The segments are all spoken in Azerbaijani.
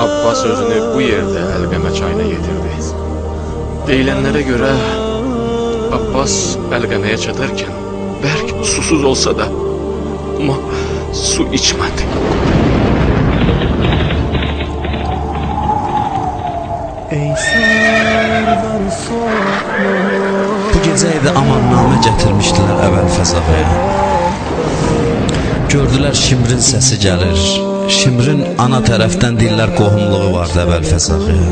Abbas özünü bu yerde Əlqəmə çayına yetirdi. Deyilənlərə görə Abbas Əlqəməyə çatarkən bərk susuz olsa da amma su içmədi. Bu gecə evdə amannamə gətirmişdilər Əbəlfəz ağaya. Gördülər Şimrin səsi gəlir. Şimrin ana tərəfdən deyirlər qohumluğu vardı Əbəlfəz ağaya.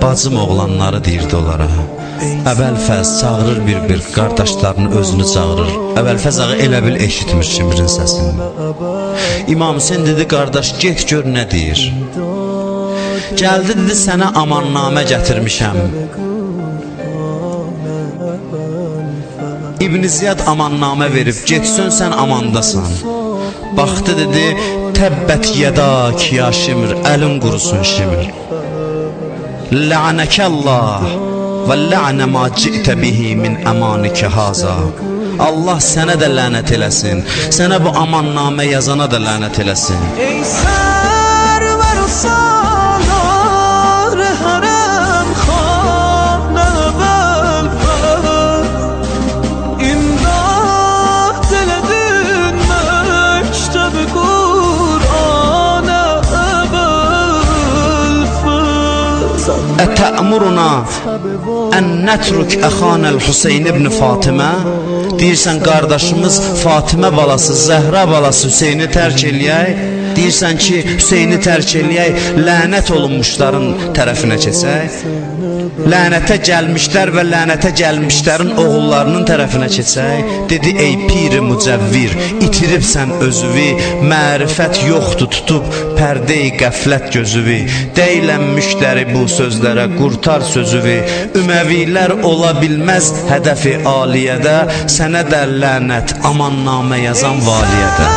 Bacım oğlanları deyirdi onlara. Əbəlfəz çağırır bir qardaşlarını özünü çağırır. Əbəlfəz ağa elə bil eşitmir Şimrin səsini. İmam Hüseyin dedi qardaş get gör nə deyir. Gəldi dedi sənə amannamə gətirmişəm. İbn Ziyad amannamə verib getsən sən amandasan. Baxdı dedi təbbət yədak ya Şimr, əlin qurusun Şimr. La'nəkəllah və la'nə ma ci'tə bihi min əmanikə haza. Allah sənə də lənət eləsin, sənə bu amannamə yazana da lənət eləsin. Ey sərvər salar hərəm xanə bəlfəz, imdad elədin məktəb Qur'anə bəlfəz. Ətə'muruna ən nətruk əxanəl Hüseyin ibn Fatimə. Deyirsən qardaşımız Fatimə balası, Zəhra balası Hüseyni tərk eləyək. Deyirsən ki Hüseyni tərk eləyək, lənət olunmuşların tərəfinə keçək. Lənətə gəlmişlər və lənətə gəlmişlərin oğullarının tərəfinə keçək. Dedi ey piri mücəvvir, itiribsən özüvi, mərifət yoxdur tutub pərdə-i qəflət gözüvi. Deyilən müştəri bu sözlərə qurtar sözüvi. Üməvilər ola bilməz hədəfi aliyədə, sənə də lənət amannamə yazan valiyədə.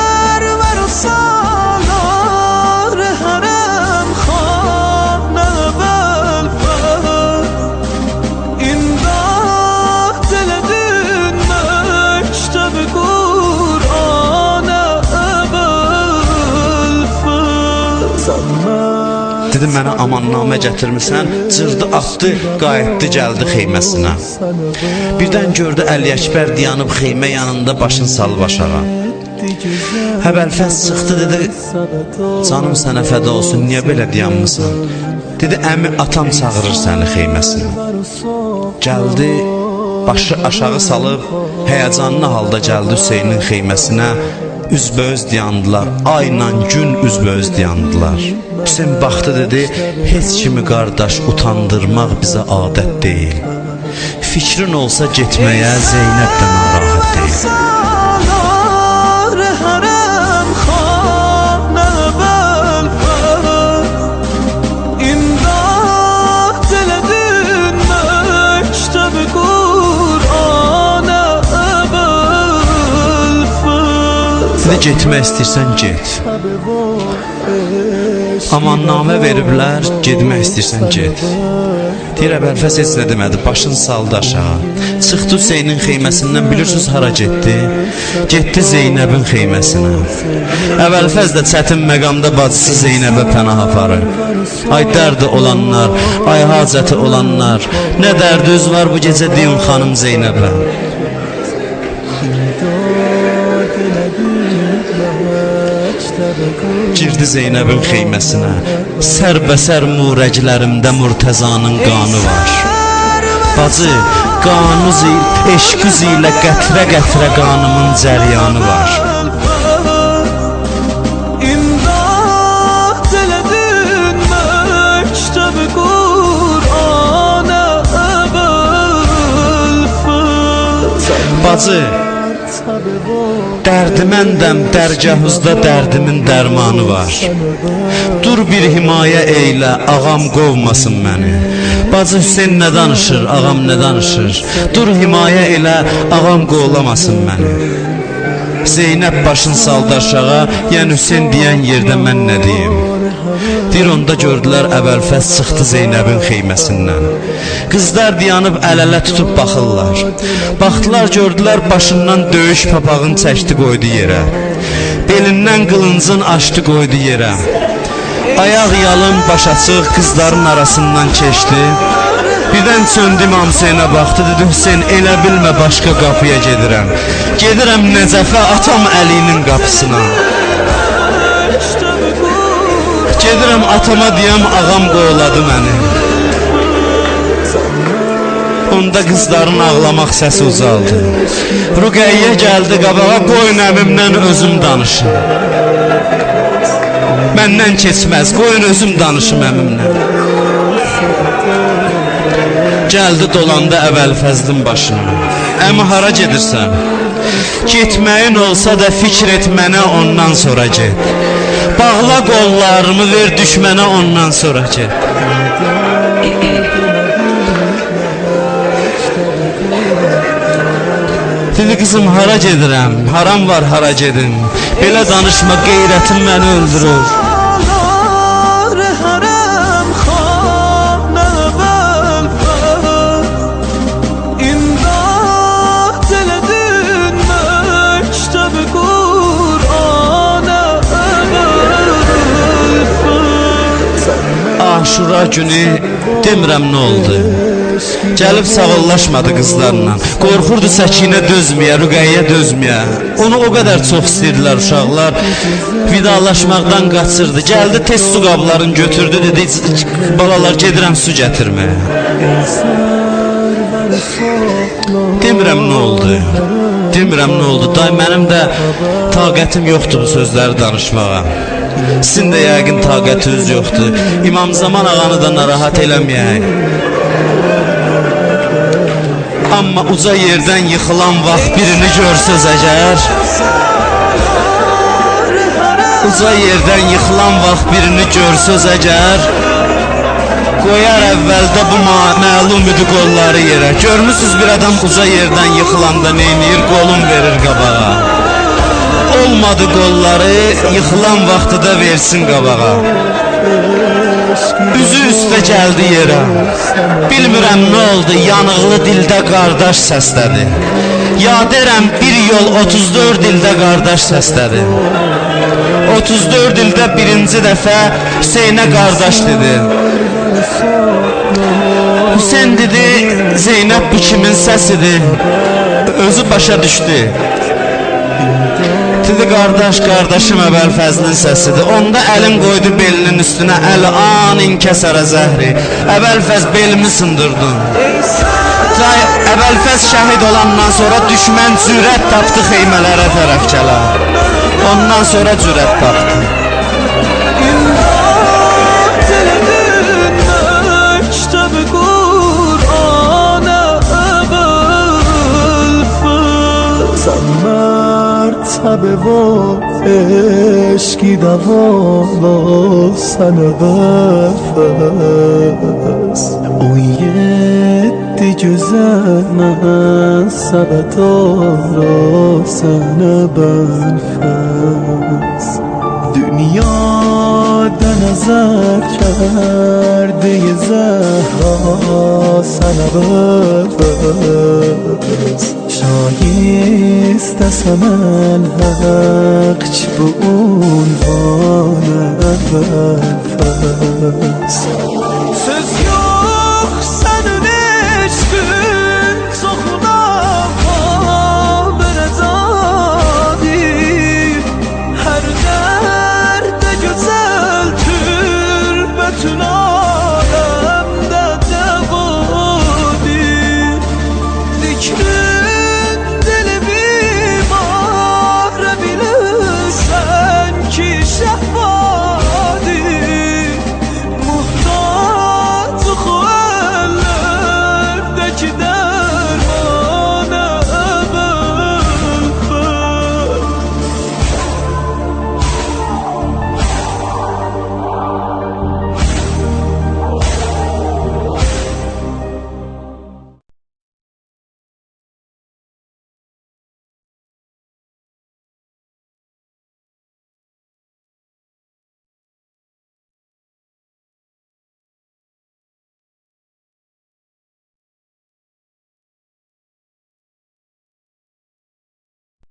Dedi mənə amannamə gətirmirsən, cırdı atdı, qayıtdı gəldi xeyməsinə. Birdən gördü Əli Əkbər dayanıb xeymə yanında başını salıb aşağı. Əbəlfəz çıxdı dedi canım sənə fəda olsun, niyə belə dayanmısan? Dedi əmi atam çağırır səni xeyməsinə. Gəldi başı aşağı salıb həyəcanlı halda gəldi Hüseynin xeyməsinə. Üzbəüz dayandılar, ayla gün üzbəüz dayandılar. Hüseyin baxdı dedi heç kimi qardaş utandırmaq bizə adət deyil. Fikrin olsa getməyə Zeynəb də narahat deyil. Getmək istəyirsən get. Amannamə veriblər, getmək istəyirsən get. Deyir Əbəlfəz heç nə demədi, başını saldı aşağı. Çıxdı Hüseynin xeyməsindən, bilirsiniz hara getdi? Getdi Zeynəbin xeyməsinə. Əbəlfəz də çətin məqamda bacısı Zeynəbə pənah aparır. Ay dərdi olanlar, ay hacəti olanlar, nə dərdiniz var bu gecə deyin xanım Zeynəbə. Girdi Zeynəbin xeyməsinə. Sərbəsər murəclərimdə Murtəzanın qanı var. Bacı, qanuz eşqüz ilə qətrə-qətrə qanımın cəryanı var. İmdad elədin məktəb Qur'anə bəlfəz. Bacı, dərdiməndəm dərgahızda dərdimin dərmanı var. Dur bir himayə eylə, ağam qovmasın məni. Bacı Hüseyin nə danışır, ağam nə danışır? Dur himayə elə, ağam qovlamasın məni. Zeynəb başını saldı aşağı, yəni Hüseyin deyən yerdə mən nə deyim? Deyir onda gördülər Əbəlfəz çıxdı Zeynəbin xeyməsindən. Qızlar dayanıb əl-ələ tutub baxırlar. Baxdılar gördülər başından döyüş papağını çəkdi qoydu yerə. Belindən qılıncın açdı qoydu yerə. Ayaq yalın, baş açıq qızların arasından keçdi. Birdən söndü İmam Hüseynə baxdı, dedi Hüseyn elə bilmə başqa qapıya gedirəm. Gedirəm Nəcəfə atam Əlinin qapısına. Gedirəm atama deyəm ağam qoyuladı məni. Onda qızların ağlamaq səsi uzaldı. Rüqəyyə gəldi qabağa, qoyun əmimdən özüm danışım. Məndən keçməz, qoyun özüm danışım əmimlə. Gəldi dolandı Əbəlfəzlin başına. Əmi hara gedirsən? Getməyin olsa da fikr et mənə, ondan sonra get. Bağla qollarımı, ver düşmənə, ondan sonra get. Dedi qızım hara gedirəm, haram var hara gedim. Belə danışma, qeyrətim məni öldürür. Aşura günü demirəm nə oldu. Gəlib sağollaşmadı qızlarla. Qorxurdu Səkinə dözməyə, Rüqəyyə dözməyə. Onu o qədər çox istəyirdilər uşaqlar. Vidalaşmaqdan qaçırdı. Gəldi tez su qablarını götürdü, dedi balalar gedirəm su gətirməyə. Demirəm nə oldu. Demirəm nə oldu. Day mənim də taqətim yoxdur bu sözləri danışmağa. Sizin də yəqin taqətiniz yoxdur. İmam Zaman ağanı da narahat eləməyək. Amma uca yerdən yıxılan vaxt birini görsəz əgər, uca yerdən yıxılan vaxt birini görsəz əgər, qoyar əvvəldə bu məlum idi qolları yerə. Görmüsünüz bir adam uca yerdən yıxılanda neynir? Qolun verir qabağa. Olmadı qolları, yıxılan vaxtı da versin qabağa. Üzü üstə gəldi yerə. Bilmirəm nə oldu, yanıqlı dildə qardaş səslədi. Yaderəm bir yol 34 ildə qardaş səslədi. 34 ildə birinci dəfə Hüseynə qardaş dedi. Hüseyn dedi, Zeynəb bu kimin səsidir? Özü başa düşdü. Dedi qardaş, qardaşım Əbəlfəzlin səsidir. Onda əlin qoydu belinin üstünə, əl-an inkəsərə zəhri. Əbəlfəz belimi sındırdın. Əbəlfəz şəhid olandan sonra düşmən cürət tapdı xeymələrə tərəf gələ. Ondan sonra cürət tapdı. مرتبه و عشقی دوالا سنه قفص اون یدی güzel sabetara sana benfes dünyada nazar کرده زهرا sana benfes شایستم الحق چه به عنوان اول فصل